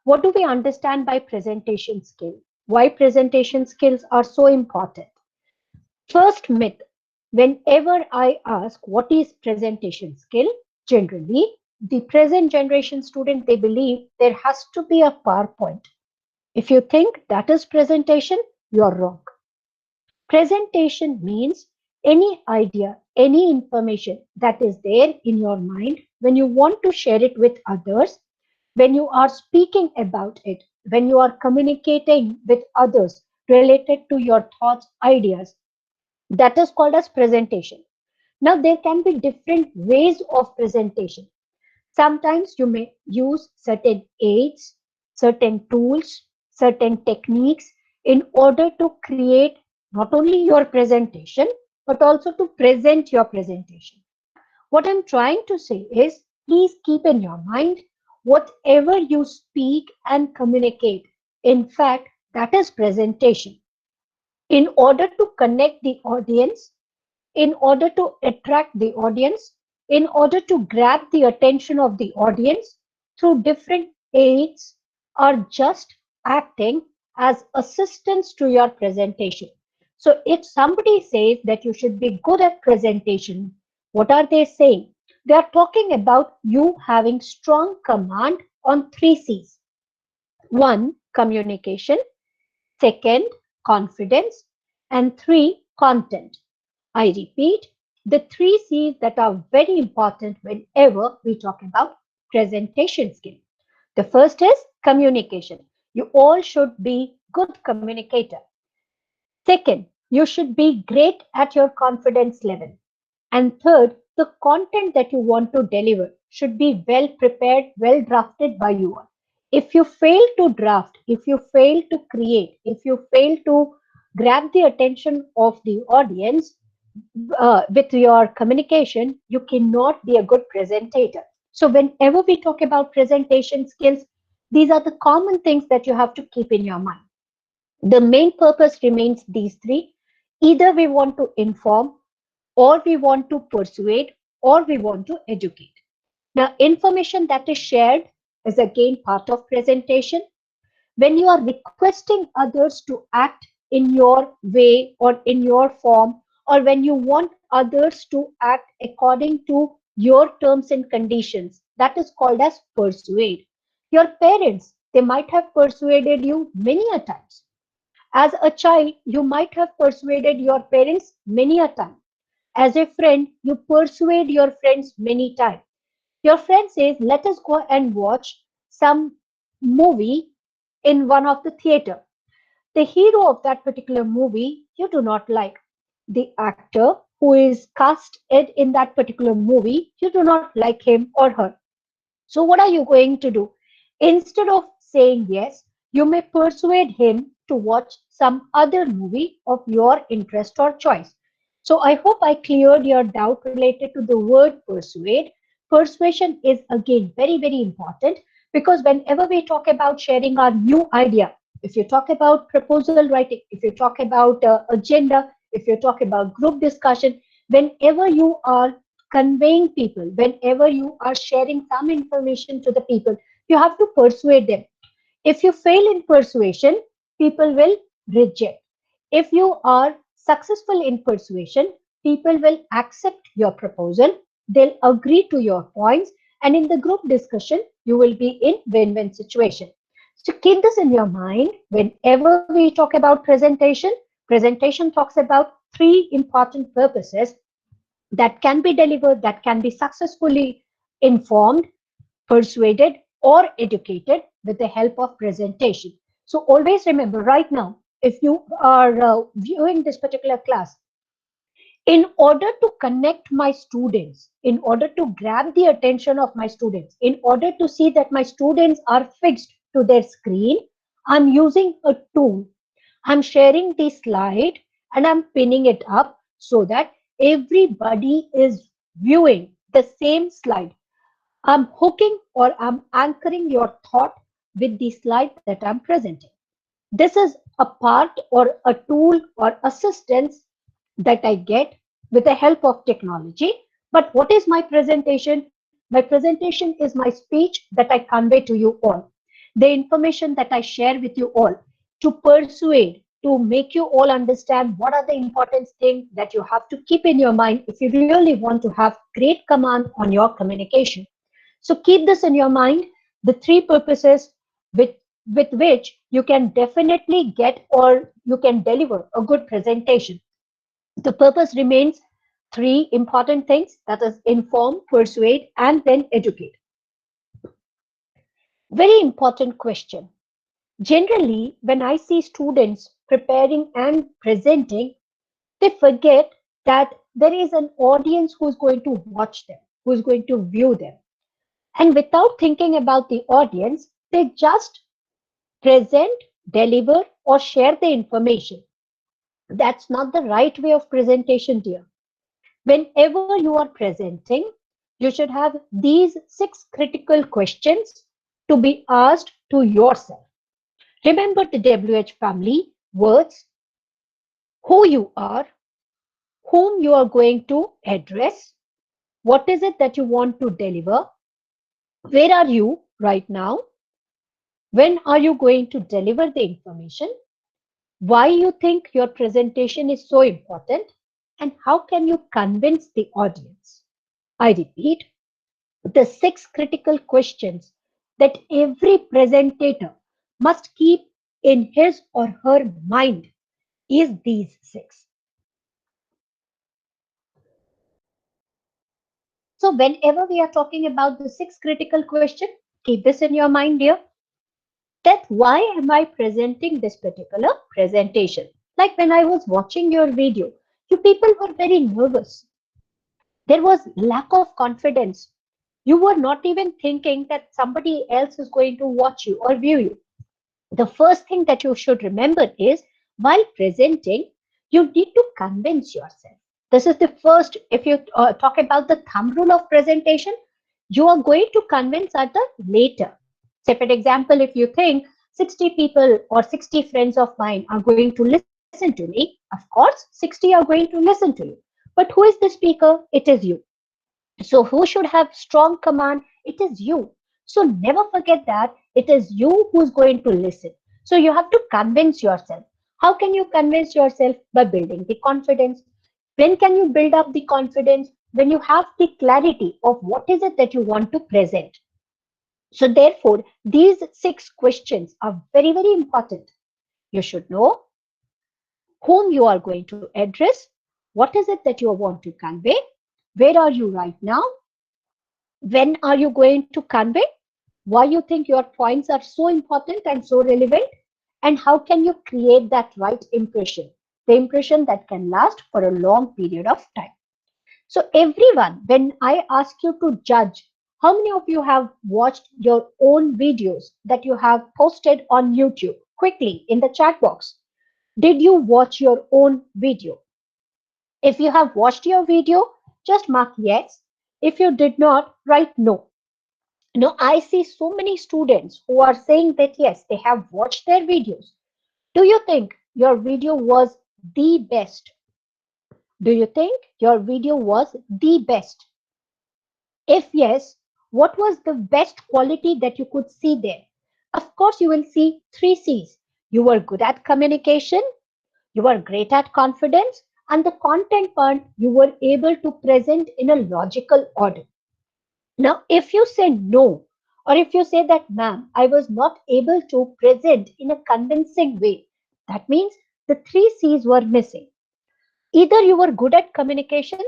What do we understand by presentation skill? Why presentation skills are so important? First myth, whenever I ask what is presentation skill, generally the present generation student, they believe there has to be a PowerPoint. If you think that is presentation, you're wrong. Presentation means any idea, any information that is there in your mind when you want to share it with others, when you are speaking about it, when you are communicating with others related to your thoughts, ideas, that is called as presentation. Now, there can be different ways of presentation. Sometimes you may use certain aids, certain tools, certain techniques in order to create not only your presentation, but also to present your presentation. What I'm trying to say is, please keep in your mind whatever you speak and communicate. In fact, that is presentation. In order to connect the audience, in order to attract the audience, in order to grab the attention of the audience through different aids are just acting as assistants to your presentation. So if somebody says that you should be good at presentation, what are they saying? They are talking about you having strong command on three C's. One, communication. Second, confidence. And three, content. I repeat, the three C's that are very important whenever we talk about presentation skill. The first is communication. You all should be good communicator. Second, you should be great at your confidence level. And third, the content that you want to deliver should be well prepared, well drafted by you all. If you fail to draft, if you fail to create, if you fail to grab the attention of the audience, with your communication, you cannot be a good presentator. So, whenever we talk about presentation skills, these are the common things that you have to keep in your mind. The main purpose remains these three. Either we want to inform, or we want to persuade, or we want to educate. Now, information that is shared is again part of presentation. When you are requesting others to act in your way or in your form, or when you want others to act according to your terms and conditions, that is called as persuade. Your parents, they might have persuaded you many a times. As a child, you might have persuaded your parents many a time. As a friend, you persuade your friends many times. Your friend says, let us go and watch some movie in one of the theater. The hero of that particular movie you do not like. The actor who is cast in that particular movie, you do not like him or her. So what are you going to do? Instead of saying yes, you may persuade him to watch some other movie of your interest or choice. So I hope I cleared your doubt related to the word persuade. Persuasion is again very, very important because whenever we talk about sharing our new idea, if you talk about proposal writing, if you talk about agenda, if you talk about group discussion, whenever you are conveying people, whenever you are sharing some information to the people, you have to persuade them. If you fail in persuasion, people will reject. If you are successful in persuasion, people will accept your proposal, they'll agree to your points, and in the group discussion, you will be in win-win situation. So keep this in your mind whenever we talk about presentation. Presentation talks about three important purposes that can be delivered, that can be successfully informed, persuaded, or educated with the help of presentation. So always remember right now, if you are viewing this particular class, in order to connect my students, in order to grab the attention of my students, in order to see that my students are fixed to their screen, I'm using a tool. I'm sharing the slide and I'm pinning it up so that everybody is viewing the same slide. I'm hooking or I'm anchoring your thought with the slide that I'm presenting. This is a part or a tool or assistance that I get with the help of technology. But what is my presentation? My presentation is my speech that I convey to you all. the information that I share with you all, to persuade, to make you all understand what are the important things that you have to keep in your mind if you really want to have great command on your communication. So keep this in your mind, the three purposes with, with which you can definitely get or you can deliver a good presentation. The purpose remains three important things, that is inform, persuade, and then educate. Very important question. Generally, when I see students preparing and presenting, they forget that there is an audience who's going to watch them, who's going to view them. And without thinking about the audience, they just present, deliver, or share the information. That's not the right way of presentation, dear. Whenever you are presenting, you should have these six critical questions to be asked to yourself. Remember the WH family words: who you are, whom you are going to address, what is it that you want to deliver, where are you right now, when are you going to deliver the information, why you think your presentation is so important, and how can you convince the audience. I repeat, the six critical questions that every presentator must keep in his or her mind is these six. So whenever we are talking about the six critical questions, keep this in your mind, dear, that why am I presenting this particular presentation? Like when I was watching your video, you people were very nervous. There was lack of confidence. You were not even thinking that somebody else is going to watch you or view you. The first thing that you should remember is while presenting, you need to convince yourself. This is the first, if you talk about the thumb rule of presentation, you are going to convince at the later. Say, for example, if you think 60 people or 60 friends of mine are going to listen to me, of course, 60 are going to listen to you. But who is the speaker? It is you. So who should have strong command? It is you. So never forget that it is you who's going to listen. So you have to convince yourself. How can you convince yourself? By building the confidence. When can you build up the confidence? When you have the clarity of what is it that you want to present. So therefore, these six questions are very, very important. You should know whom you are going to address, what is it that you want to convey, where are you right now, when are you going to convey, why you think your points are so important and so relevant, and how can you create that right impression, the impression that can last for a long period of time. So everyone, when I ask you to judge, how many of you have watched your own videos that you have posted on YouTube? Quickly in the chat box, did you watch your own video? If you have watched your video, just mark yes. If you did not, write no. Now, I see so many students who are saying that yes, they have watched their videos. Do you think your video was the best? Do you think your video was the best? If yes, what was the best quality that you could see there? Of course, you will see three C's. You were good at communication, you were great at confidence, and the content part you were able to present in a logical order. Now, if you say no, or if you say that, ma'am, I was not able to present in a convincing way, that means the three C's were missing. Either you were good at communication,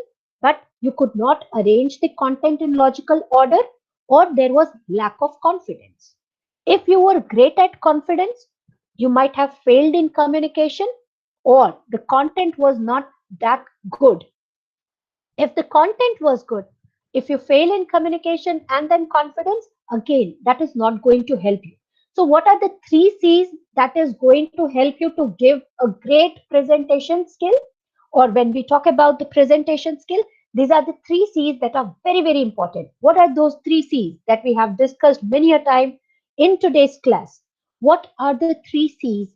but you could not arrange the content in logical order, or there was lack of confidence. If you were great at confidence, you might have failed in communication, or the content was not that good. If the content was good, if you fail in communication and then confidence, again, that is not going to help you. So, what are the three C's that is going to help you to give a great presentation skill? Or when we talk about the presentation skill, these are the three C's that are very, very important. What are those three C's that we have discussed many a time in today's class? What are the three C's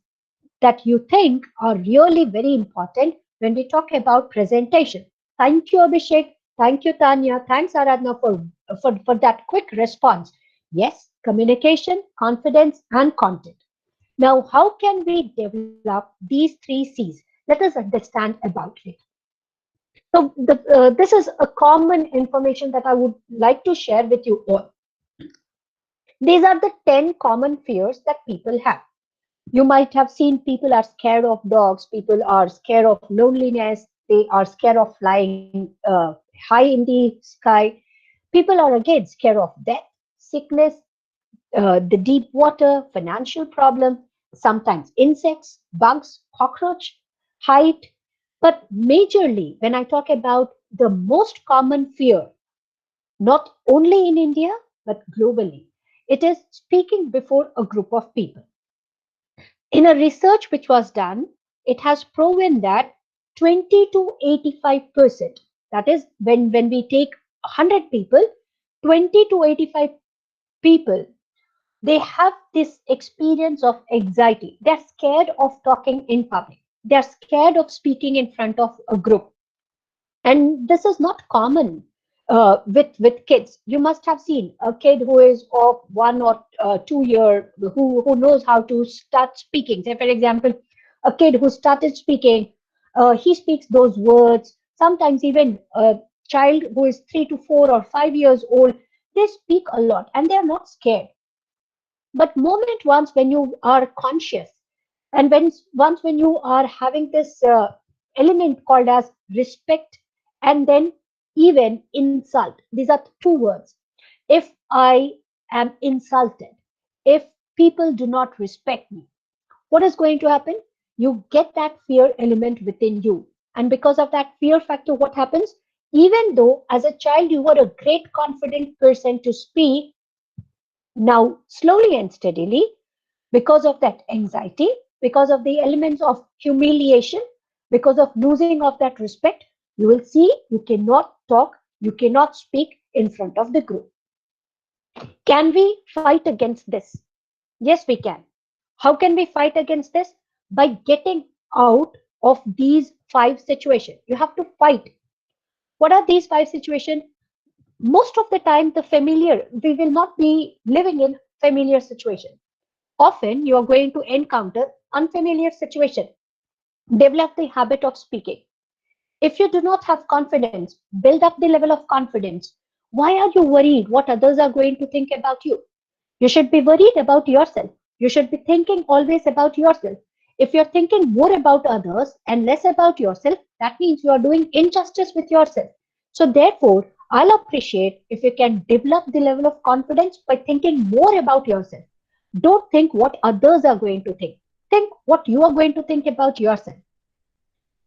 that you think are really very important when we talk about presentation? Thank you, Abhishek. Thank you, Tanya. Thanks, Aradhana, for that quick response. Yes, communication, confidence, and content. Now, how can we develop these three C's? Let us understand about it. So, this is a common information that I would like to share with you all. These are the 10 common fears that people have. You might have seen people are scared of dogs, people are scared of loneliness, they are scared of flying high in the sky. People are again scared of death, sickness, the deep water, financial problem, sometimes insects, bugs, cockroach, height. But majorly, when I talk about the most common fear, not only in India, but globally, it is speaking before a group of people. In a research which was done, it has proven that 20 to 85%, that is, when we take 100 people, 20 to 85 people, they have this experience of anxiety. They're scared of talking in public. They're scared of speaking in front of a group. And this is not common with kids. You must have seen a kid who is of 1 or 2 year who knows how to start speaking. Say, for example, a kid who started speaking, he speaks those words. Sometimes even a child who is 3 to 4 or 5 years old, they speak a lot and they are not scared. But moment once when you are conscious, and when you are having this element called as respect, and then even insult, these are two words. If I am insulted, if people do not respect me, what is going to happen? You get that fear element within you, and because of that fear factor, what happens? Even though as a child you were a great confident person to speak, now slowly and steadily, because of that anxiety, because of the elements of humiliation, because of losing of that respect, you will see you cannot talk, you cannot speak in front of the group. Can we fight against this? Yes, we can. How can we fight against this? By getting out of these five situations. You have to fight. What are these five situations? Most of the time, the familiar, we will not be living in familiar situation. Often you are going to encounter unfamiliar situation. Develop the habit of speaking. If you do not have confidence, build up the level of confidence. Why are you worried what others are going to think about you? You should be worried about yourself. You should be thinking always about yourself. If you're thinking more about others and less about yourself, that means you are doing injustice with yourself. So therefore, I'll appreciate if you can develop the level of confidence by thinking more about yourself. Don't think what others are going to think. Think what you are going to think about yourself.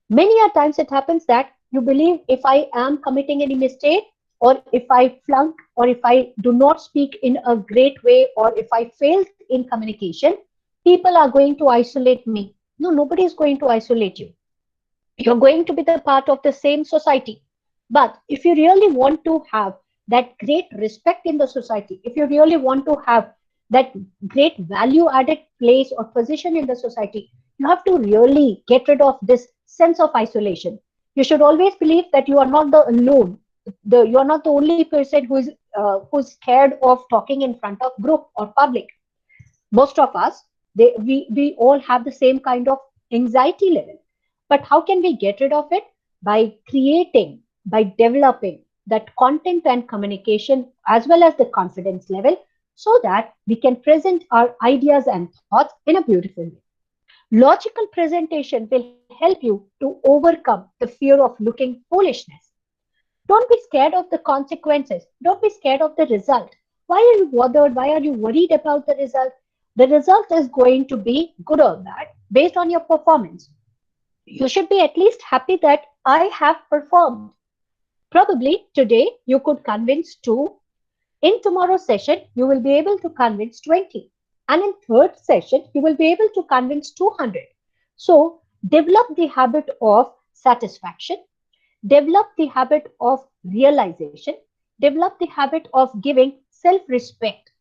Many a times it happens that you believe if I am committing any mistake, or if I flunk, or if I do not speak in a great way, or if I fail in communication, people are going to isolate me. No, nobody is going to isolate you. You're going to be the part of the same society. But if you really want to have that great respect in the society, if you really want to have that great value added place or position in the society, you have to really get rid of this sense of isolation. You should always believe that you are not the alone. You are not the only person who's scared of talking in front of group or public. Most of us, we all have the same kind of anxiety level. But how can we get rid of it? By creating, by developing that content and communication as well as the confidence level, so that we can present our ideas and thoughts in a beautiful way. Logical presentation will help you to overcome the fear of looking foolishness. Don't be scared of the consequences. Don't be scared of the result. Why are you bothered? Why are you worried about the result? The result is going to be good or bad based on your performance. You should be at least happy that I have performed. Probably today you could convince two. In tomorrow's session, you will be able to convince 20. And in third session, you will be able to convince 200. So develop the habit of satisfaction. Develop the habit of realization. Develop the habit of giving self respect.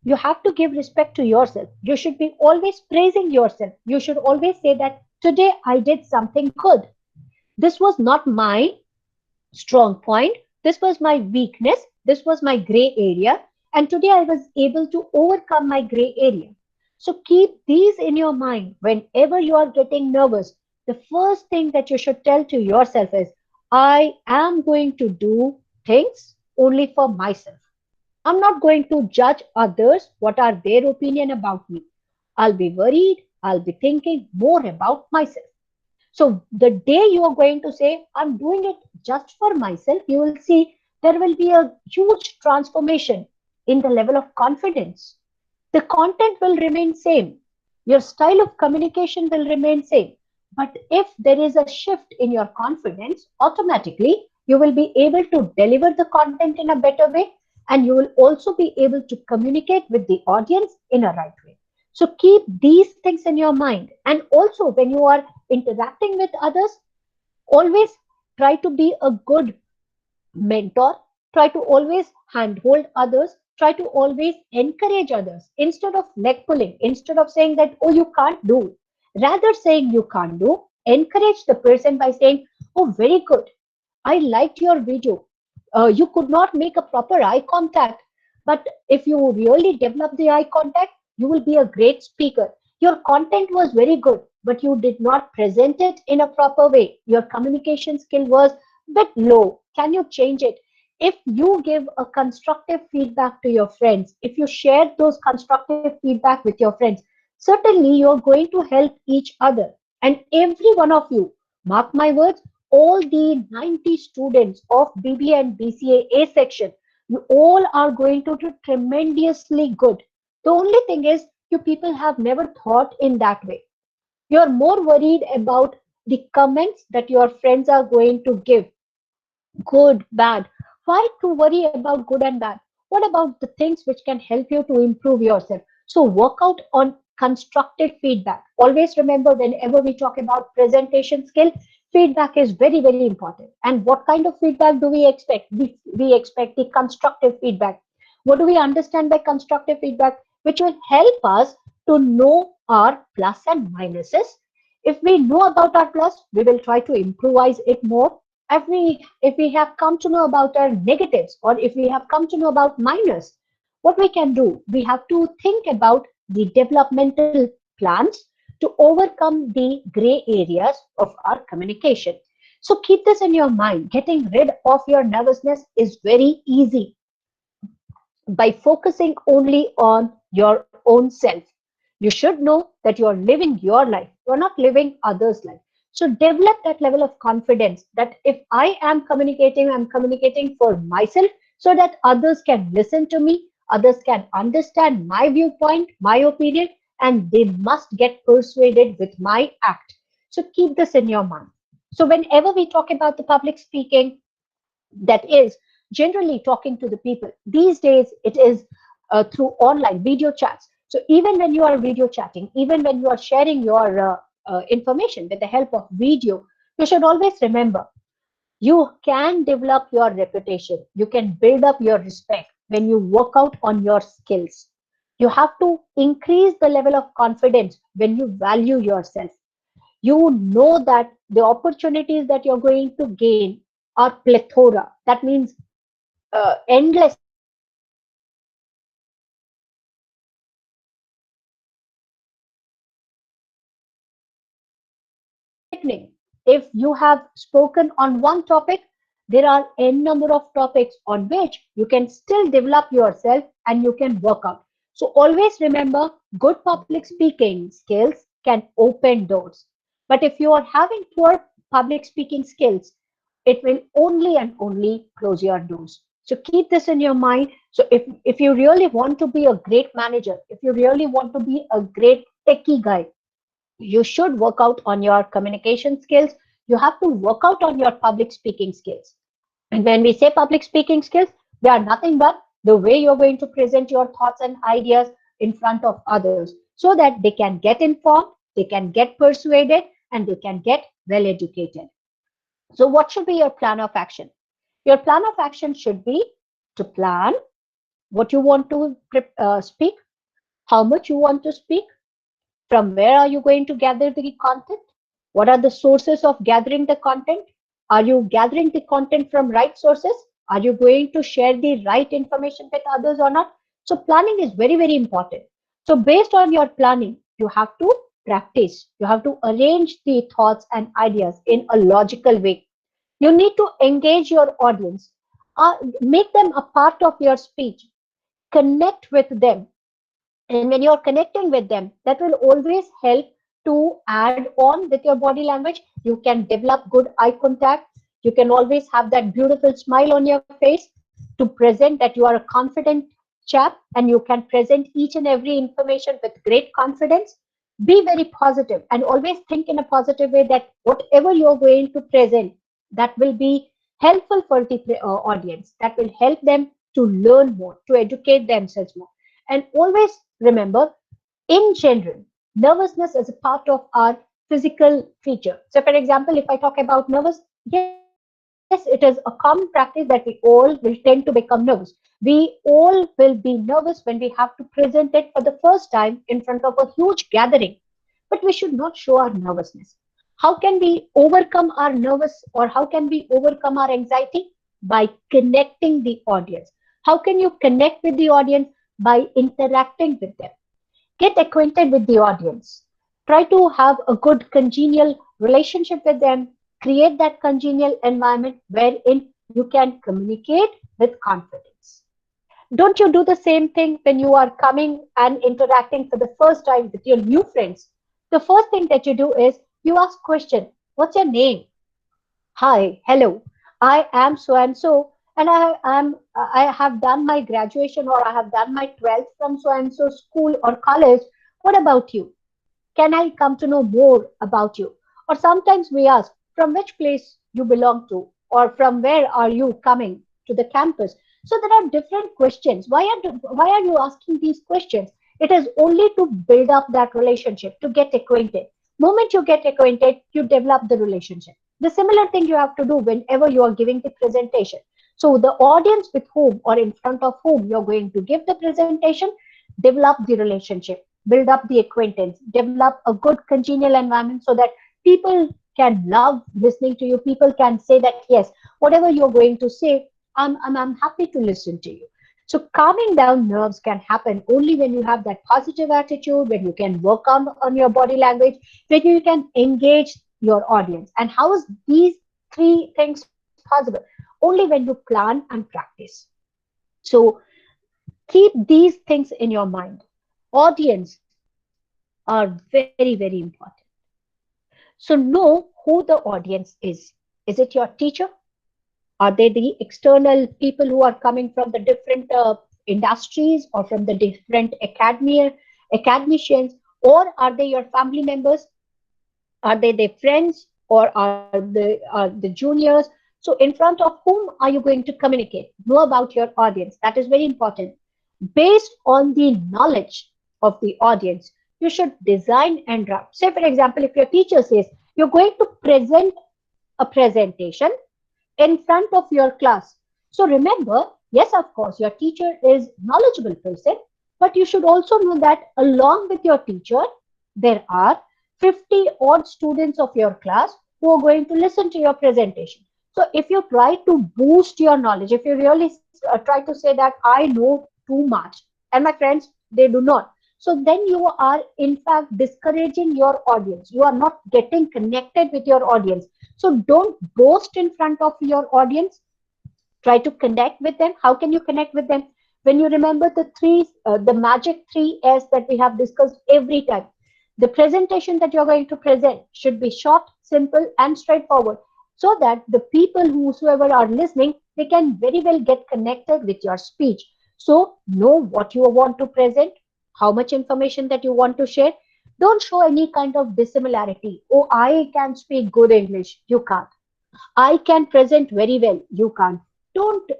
You have to give respect to yourself. You should be always praising yourself. You should always say that today I did something good. This was not my strong point. This was my weakness. This was my gray area. And today I was able to overcome my gray area. So keep these in your mind whenever you are getting nervous. The first thing that you should tell to yourself is, I am going to do things only for myself. I'm not going to judge others. What are their opinion about me? I'll be worried. I'll be thinking more about myself. So the day you are going to say, I'm doing it just for myself, you will see there will be a huge transformation in the level of confidence. The content will remain same. Your style of communication will remain same. But if there is a shift in your confidence, automatically you will be able to deliver the content in a better way, and you will also be able to communicate with the audience in a right way. So keep these things in your mind. And also when you are interacting with others, always try to be a good mentor. Try to always handhold others. Try to always encourage others instead of leg pulling, instead of saying that, oh, you can't do. Rather saying you can't do, encourage the person by saying, oh, very good. I liked your video. You could not make a proper eye contact, but if you really develop the eye contact, you will be a great speaker. Your content was very good, but you did not present it in a proper way. Your communication skill was bit low. Can you change it? If you give a constructive feedback to your friends, if you share those constructive feedback with your friends, certainly you're going to help each other. And every one of you, mark my words, all the 90 students of BBA and BCA section, you all are going to do tremendously good. The only thing is, you people have never thought in that way. You're more worried about the comments that your friends are going to give, good, bad. Why to worry about good and bad? What about the things which can help you to improve yourself? So work out on constructive feedback. Always remember, whenever we talk about presentation skill, feedback is very, very important. And what kind of feedback do we expect? We expect the constructive feedback. What do we understand by constructive feedback? Which will help us to know our plus and minuses. If we know about our plus, we will try to improvise it more. If we have come to know about our negatives, or if we have come to know about minus, what we can do, we have to think about the developmental plans to overcome the gray areas of our communication. So keep this in your mind. Getting rid of your nervousness is very easy by focusing only on your own self. You should know that you are living your life, you are not living others' life. So develop that level of confidence that if I am communicating, I'm communicating for myself so that others can listen to me, others can understand my viewpoint, my opinion, and they must get persuaded with my act. So keep this in your mind. So whenever we talk about the public speaking, that is generally talking to the people. These days, it is through online video chats. So even when you are video chatting, even when you are sharing your information with the help of video, you should always remember, you can develop your reputation. You can build up your respect when you work out on your skills. You have to increase the level of confidence when you value yourself. You know that the opportunities that you're going to gain are plethora. That means endless opportunities. So beginning, if you have spoken on one topic, there are n number of topics on which you can still develop yourself and you can work out. So always remember, good public speaking skills can open doors. But if you are having poor public speaking skills, it will only and only close your doors. So keep this in your mind. So if you really want to be a great manager, if you really want to be a great techie guy, you should work out on your communication skills. You have to work out on your public speaking skills. And when we say public speaking skills, they are nothing but the way you're going to present your thoughts and ideas in front of others so that they can get informed, they can get persuaded, and they can get well educated. So, what should be your plan of action? Your plan of action should be to plan what you want to speak, how much you want to speak, from where are you going to gather the content? What are the sources of gathering the content? Are you gathering the content from right sources? Are you going to share the right information with others or not? So planning is very, very important. So based on your planning, you have to practice. You have to arrange the thoughts and ideas in a logical way. You need to engage your audience, make them a part of your speech, connect with them. And when you're connecting with them, that will always help to add on with your body language. You can develop good eye contact. You can always have that beautiful smile on your face to present that you are a confident chap, and you can present each and every information with great confidence. Be very positive and always think in a positive way that whatever you're going to present, that will be helpful for the audience, that will help them to learn more, to educate themselves more. And always remember, in general, nervousness is a part of our physical feature. So, for example, if I talk about nervous, yes, it is a common practice that we all will tend to become nervous. We all will be nervous when we have to present it for the first time in front of a huge gathering. But we should not show our nervousness. How can we overcome our nervous, or how can we overcome our anxiety? By connecting the audience. How can you connect with the audience? By interacting with them. Get acquainted with the audience. Try to have a good congenial relationship with them. Create that congenial environment wherein you can communicate with confidence. Don't you do the same thing when you are coming and interacting for the first time with your new friends? The first thing that you do is you ask question. What's your name? Hi, hello. I am so and so, and I have done my graduation, or I have done my 12th from so and so school or college. What about you? Can I come to know more about you? Or sometimes we ask from which place you belong to, or from where are you coming to the campus. So there are different questions. Why are you asking these questions? It is only to build up that relationship, to get acquainted. Moment you get acquainted, you develop the relationship. The similar thing you have to do whenever you are giving the presentation. So the audience with whom or in front of whom you're going to give the presentation, develop the relationship, build up the acquaintance, develop a good congenial environment so that people can love listening to you. People can say that, yes, whatever you're going to say, I'm happy to listen to you. So calming down nerves can happen only when you have that positive attitude, when you can work on your body language, when you can engage your audience. And how is these three things possible? Only when you plan and practice. So keep these things in your mind. Audience are very, very important. So know who the audience is. Is it your teacher? Are they the external people who are coming from the different industries, or from the different academicians, or are they your family members? Are they their friends, or are the juniors? So in front of whom are you going to communicate? Know about your audience. That is very important. Based on the knowledge of the audience, you should design and draft. Say, for example, if your teacher says you're going to present a presentation in front of your class. So remember, yes, of course, your teacher is knowledgeable person, but you should also know that along with your teacher, there are 50 odd students of your class who are going to listen to your presentation. So if you try to boost your knowledge, if you really try to say that I know too much and my friends, they do not. So then you are in fact discouraging your audience. You are not getting connected with your audience. So don't boast in front of your audience. Try to connect with them. How can you connect with them? When you remember the magic three S that we have discussed every time. The presentation that you're going to present should be short, simple, and straightforward, so that the people whosoever are listening, they can very well get connected with your speech. So know what you want to present, how much information that you want to share. Don't show any kind of dissimilarity. Oh, I can speak good English. You can't. I can present very well. You can't. Don't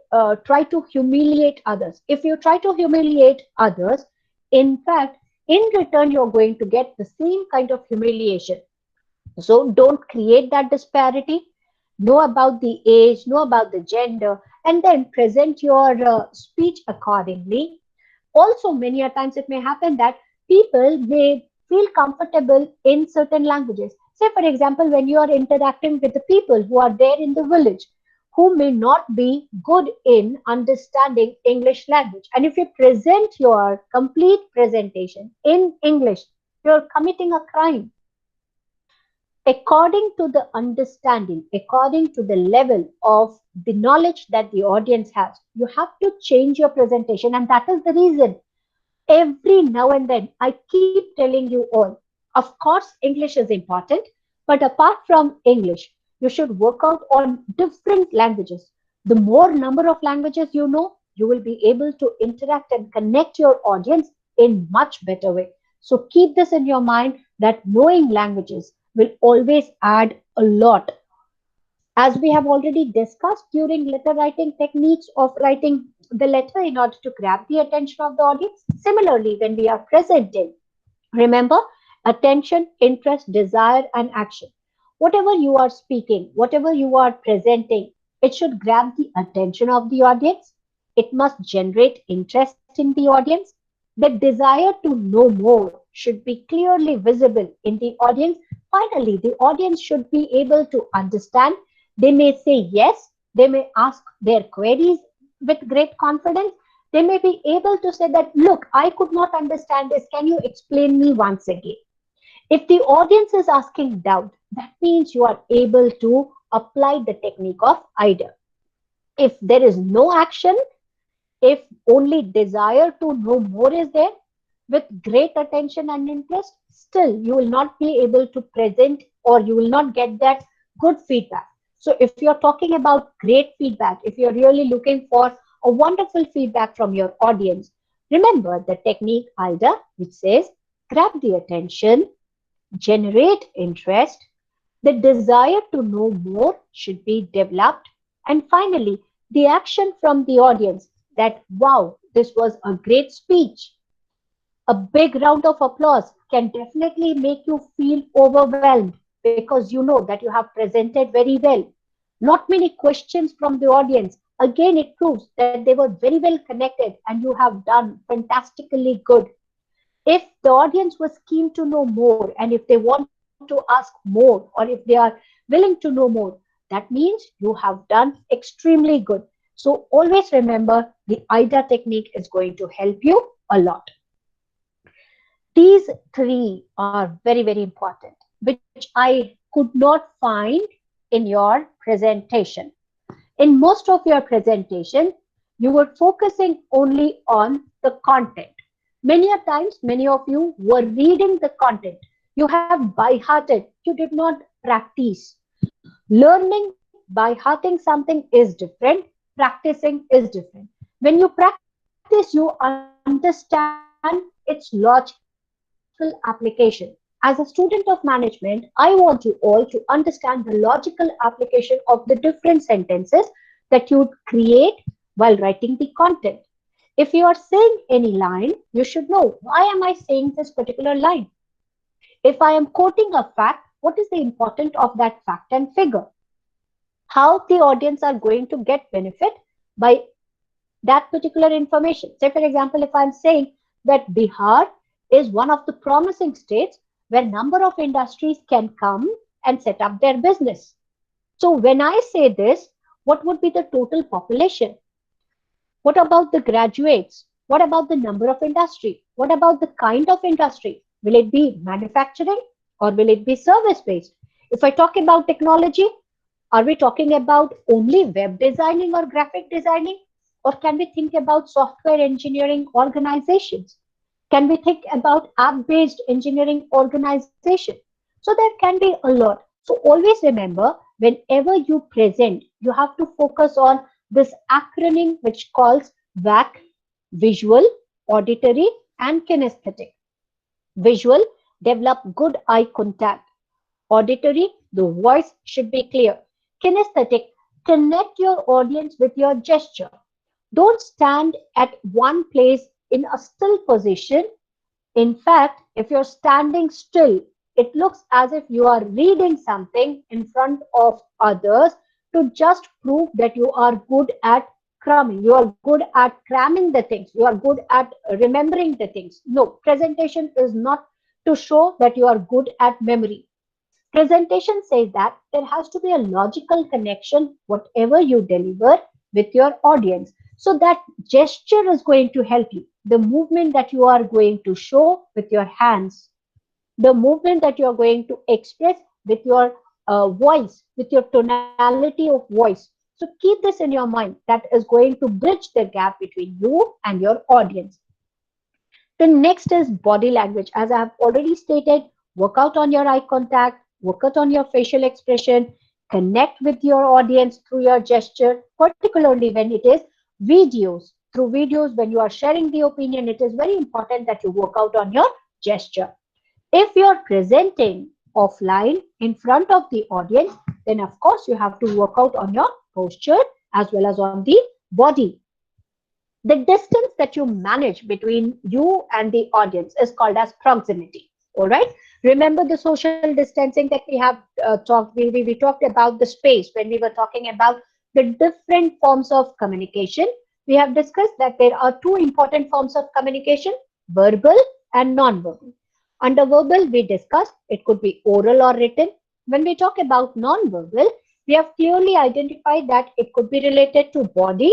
try to humiliate others. If you try to humiliate others, in fact, in return, you're going to get the same kind of humiliation. So don't create that disparity. Know about the age, know about the gender, and then present your speech accordingly. Also, many a times it may happen that people may feel comfortable in certain languages. Say, for example, when you are interacting with the people who are there in the village, who may not be good in understanding English language. And if you present your complete presentation in English, you're committing a crime. According to the understanding, according to the level of the knowledge that the audience has, you have to change your presentation. And that is the reason every now and then I keep telling you all, of course, English is important, but apart from English, you should work out on different languages. The more number of languages you know, you will be able to interact and connect your audience in much better way. So keep this in your mind that knowing languages will always add a lot. As we have already discussed during letter writing techniques of writing the letter in order to grab the attention of the audience, similarly, when we are presenting, remember attention, interest, desire, and action. Whatever you are speaking, whatever you are presenting, it should grab the attention of the audience. It must generate interest in the audience. The desire to know more should be clearly visible in the audience. Finally, the audience should be able to understand. They may say yes, they may ask their queries with great confidence. They may be able to say that, look, I could not understand this. Can you explain me once again? If the audience is asking doubt, that means you are able to apply the technique of AIDA. If there is no action, if only desire to know more is there with great attention and interest, still you will not be able to present or you will not get that good feedback. So if you're talking about great feedback, if you're really looking for a wonderful feedback from your audience, remember the technique AIDA, which says grab the attention, generate interest, the desire to know more should be developed, and finally, the action from the audience that, wow, this was a great speech. A big round of applause can definitely make you feel overwhelmed because you know that you have presented very well. Not many questions from the audience. Again, it proves that they were very well connected and you have done fantastically good. If the audience was keen to know more and if they want to ask more or if they are willing to know more, that means you have done extremely good. So always remember the AIDA technique is going to help you a lot. These three are very, very important, which I could not find in your presentation. In most of your presentation, you were focusing only on the content. Many a times, many of you were reading the content. You have by hearted, you did not practice. Learning by hearting something is different, practicing is different. When you practice, you understand its logical application. As a student of management, I want you all to understand the logical application of the different sentences that you create while writing the content. If you are saying any line, you should know, why am I saying this particular line? If I am quoting a fact, what is the importance of that fact and figure? How the audience are going to get benefit by that particular information. Say, for example, if I'm saying that Bihar is one of the promising states where number of industries can come and set up their business. So when I say this, what would be the total population? What about the graduates? What about the number of industry? What about the kind of industry? Will it be manufacturing or will it be service based? If I talk about technology, are we talking about only web designing or graphic designing? Or can we think about software engineering organizations? Can we think about app based engineering organization? So there can be a lot. So always remember, whenever you present, you have to focus on this acronym which calls VAC: visual, auditory, and kinesthetic. Visual, develop good eye contact. Auditory, the voice should be clear. Kinesthetic, connect your audience with your gesture. Don't stand at one place in a still position. In fact, if you're standing still, it looks as if you are reading something in front of others to just prove that you are good at cramming. You are good at cramming the things. You are good at remembering the things. No, presentation is not to show that you are good at memory. Presentation says that there has to be a logical connection, whatever you deliver with your audience. So that gesture is going to help you. The movement that you are going to show with your hands, the movement that you are going to express with your voice, with your tonality of voice. So keep this in your mind. That is going to bridge the gap between you and your audience. The next is body language. As I have already stated, work out on your eye contact, work out on your facial expression, connect with your audience through your gesture, particularly when it is videos. Through videos, when you are sharing the opinion, it is very important that you work out on your gesture. If you're presenting offline in front of the audience, then of course you have to work out on your posture as well as on the body. The distance that you manage between you and the audience is called as proximity. All right. Remember the social distancing that we have talked. We talked about the space when we were talking about the different forms of communication. We have discussed that there are two important forms of communication: verbal and non-verbal. Under verbal, we discussed it could be oral or written. When we talk about non-verbal, we have clearly identified that it could be related to body,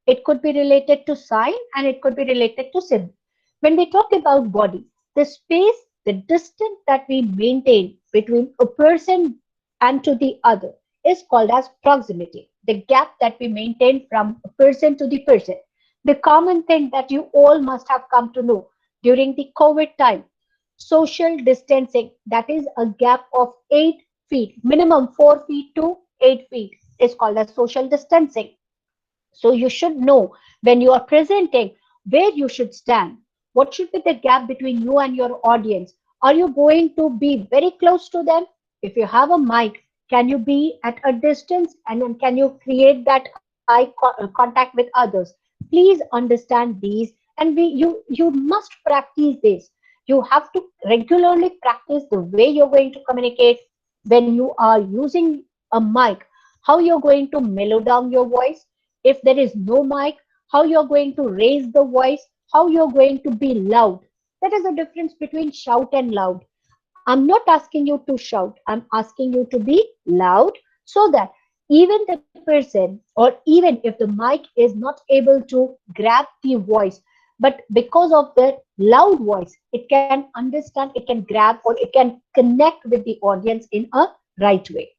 it could be related to sign, and it could be related to symbol. When we talk about body, the space, the distance that we maintain between a person and to the other is called as proximity. The gap that we maintain from a person to the person. The common thing that you all must have come to know during the COVID time, social distancing, that is a gap of 8 feet, minimum 4 feet to 8 feet, is called as social distancing. So you should know when you are presenting where you should stand. What should be the gap between you and your audience? Are you going to be very close to them? If you have a mic, can you be at a distance, and then can you create that contact with others? Please understand these, and you must practice this. You have to regularly practice the way you're going to communicate when you are using a mic, how you're going to mellow down your voice. If there is no mic, how you're going to raise the voice, how you're going to be loud. That is the difference between shout and loud. I'm not asking you to shout, I'm asking you to be loud, so that even the person, or even if the mic is not able to grab the voice, but because of the loud voice, it can understand, it can grab, or it can connect with the audience in a right way.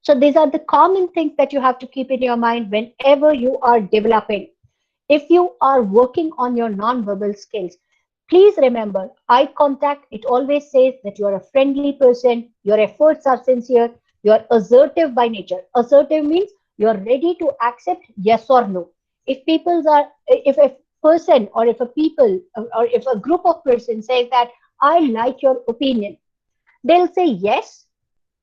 So these are the common things that you have to keep in your mind whenever you are developing. If you are working on your non-verbal skills, please remember eye contact. It always says that you are a friendly person, your efforts are sincere, you are assertive by nature. Assertive means you are ready to accept yes or no. If people are, if a person, or if a people, or if a group of persons says that I like your opinion, they'll say yes.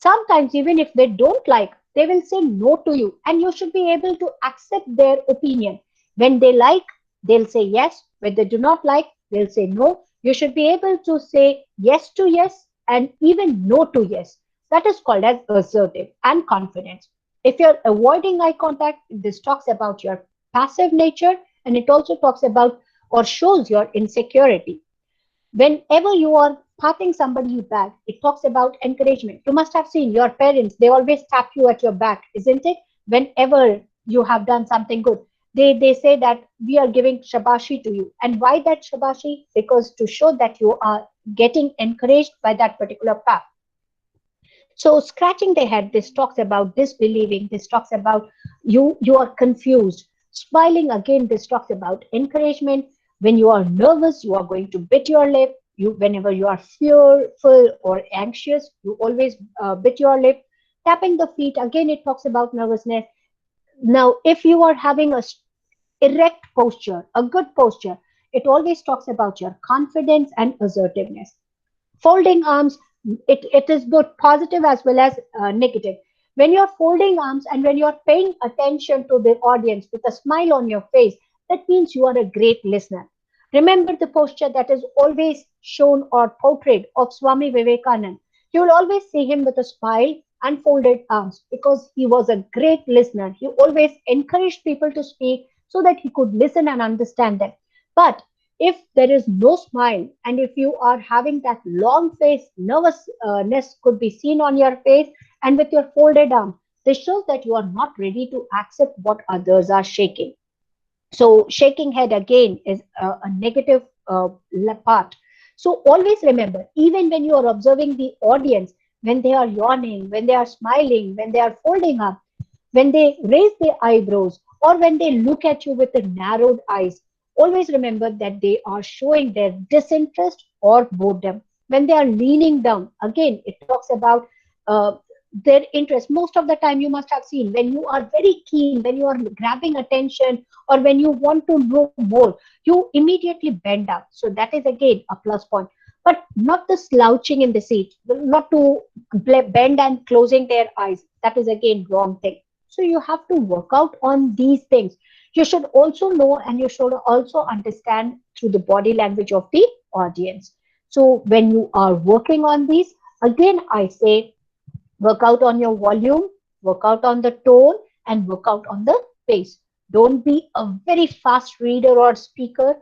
Sometimes, even if they don't like, they will say no to you, and you should be able to accept their opinion. When they like, they'll say yes. When they do not like, they'll say no. You should be able to say yes to yes and even no to yes. That is called as assertive and confidence. If you're avoiding eye contact, this talks about your passive nature, and it also talks about or shows your insecurity. Whenever you are patting somebody's back, it talks about encouragement. You must have seen your parents, they always tap you at your back, isn't it? Whenever you have done something good, they say that we are giving shabashi to you. And why that shabashi? Because to show that you are getting encouraged by that particular path. So scratching the head, this talks about disbelieving, this talks about you are confused. Smiling, again, this talks about encouragement. When you are nervous, you are going to bit your lip. You, whenever you are fearful or anxious, you always bit your lip. Tapping the feet, again, it talks about nervousness. Now, if you are having a erect posture, a good posture, it always talks about your confidence and assertiveness. Folding arms, it is both positive as well as negative. When you're folding arms and when you're paying attention to the audience with a smile on your face, that means you are a great listener. Remember the posture that is always shown or portrayed of Swami Vivekanand. You will always see him with a smile and folded arms because he was a great listener. He always encouraged people to speak so that he could listen and understand them. But if there is no smile and if you are having that long face, nervousness could be seen on your face and with your folded arm, this shows that you are not ready to accept what others are shaking. So shaking head again is a negative part. So always remember, even when you are observing the audience, when they are yawning, when they are smiling, when they are folding up, when they raise their eyebrows, or when they look at you with the narrowed eyes, always remember that they are showing their disinterest or boredom. When they are leaning down, again, it talks about uh, their interest. Most of the time, you must have seen when you are very keen, when you are grabbing attention, or when you want to know more, you immediately bend up. So that is again a plus point. But not the slouching in the seat, not to bend and closing their eyes. That is again wrong thing. So you have to work out on these things. You should also know and you should also understand through the body language of the audience. So when you are working on these, again I say work out on your volume, work out on the tone, and work out on the pace. Don't be a very fast reader or speaker.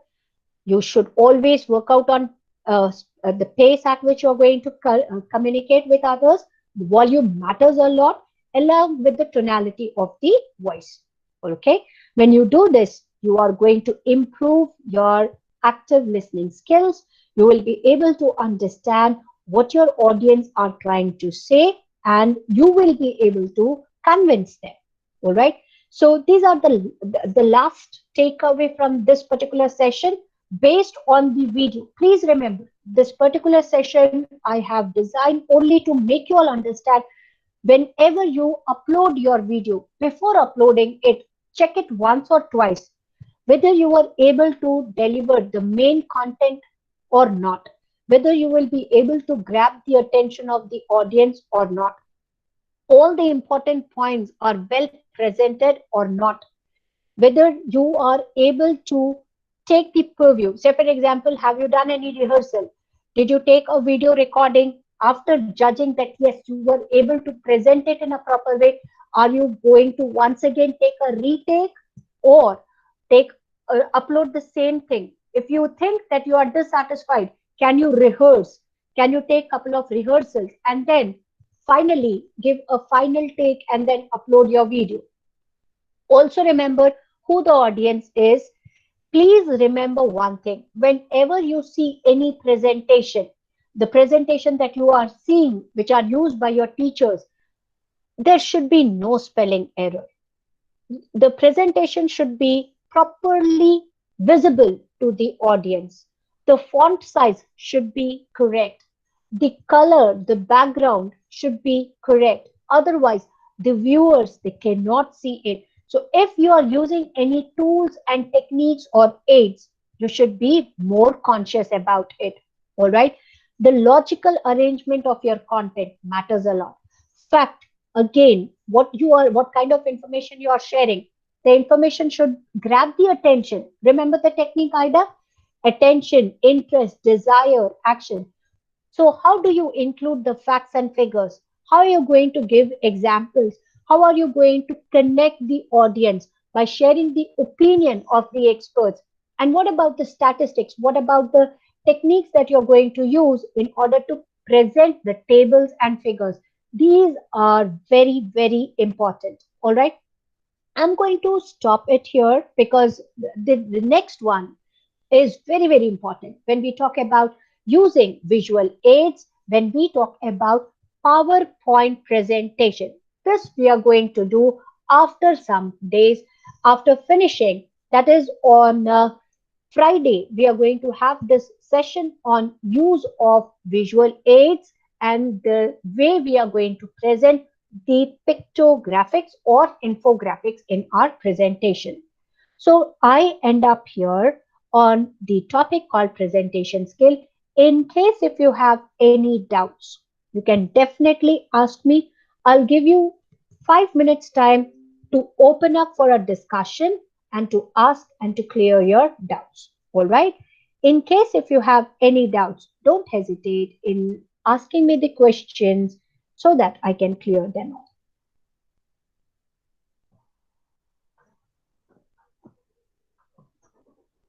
You should always work out on the pace at which you're going to communicate with others. The volume matters a lot, along with the tonality of the voice. Okay, when you do this, you are going to improve your active listening skills. You will be able to understand what your audience are trying to say, and you will be able to convince them. All right. So these are the last takeaway from this particular session based on the video. Please remember, this particular session I have designed only to make you all understand whenever you upload your video, before uploading it, check it once or twice whether you are able to deliver the main content or not, whether you will be able to grab the attention of the audience or not, all the important points are well presented or not, whether you are able to take the preview. Say, for example, have you done any rehearsal? Did you take a video recording after judging that yes, you were able to present it in a proper way? Are you going to once again take a retake or take upload the same thing? If you think that you are dissatisfied, can you rehearse? Can you take a couple of rehearsals and then finally give a final take and then upload your video? Also remember who the audience is. Please remember one thing. Whenever you see any presentation, the presentation that you are seeing, which are used by your teachers, there should be no spelling error. The presentation should be properly visible to the audience. The font size should be correct. The color, the background should be correct. Otherwise, the viewers, they cannot see it. So if you are using any tools and techniques or aids, you should be more conscious about it. All right. The logical arrangement of your content matters a lot. Fact, again, what kind of information you are sharing, the information should grab the attention. Remember the technique AIDA: attention, interest, desire, action. So how do you include the facts and figures? How are you going to give examples? How are you going to connect the audience by sharing the opinion of the experts? And what about the statistics? What about the techniques that you're going to use in order to present the tables and figures? These are very, very important. All right. I'm going to stop it here because the next one is very, very important when we talk about using visual aids, when we talk about PowerPoint presentation. This we are going to do after some days after finishing. That is on Friday. We are going to have this session on use of visual aids and the way we are going to present the pictographics or infographics in our presentation. So I end up here on the topic called presentation skill. In case if you have any doubts, you can definitely ask me. I'll give you 5 minutes time to open up for a discussion and to ask and to clear your doubts. All right. In case if you have any doubts, don't hesitate in asking me the questions so that I can clear them off.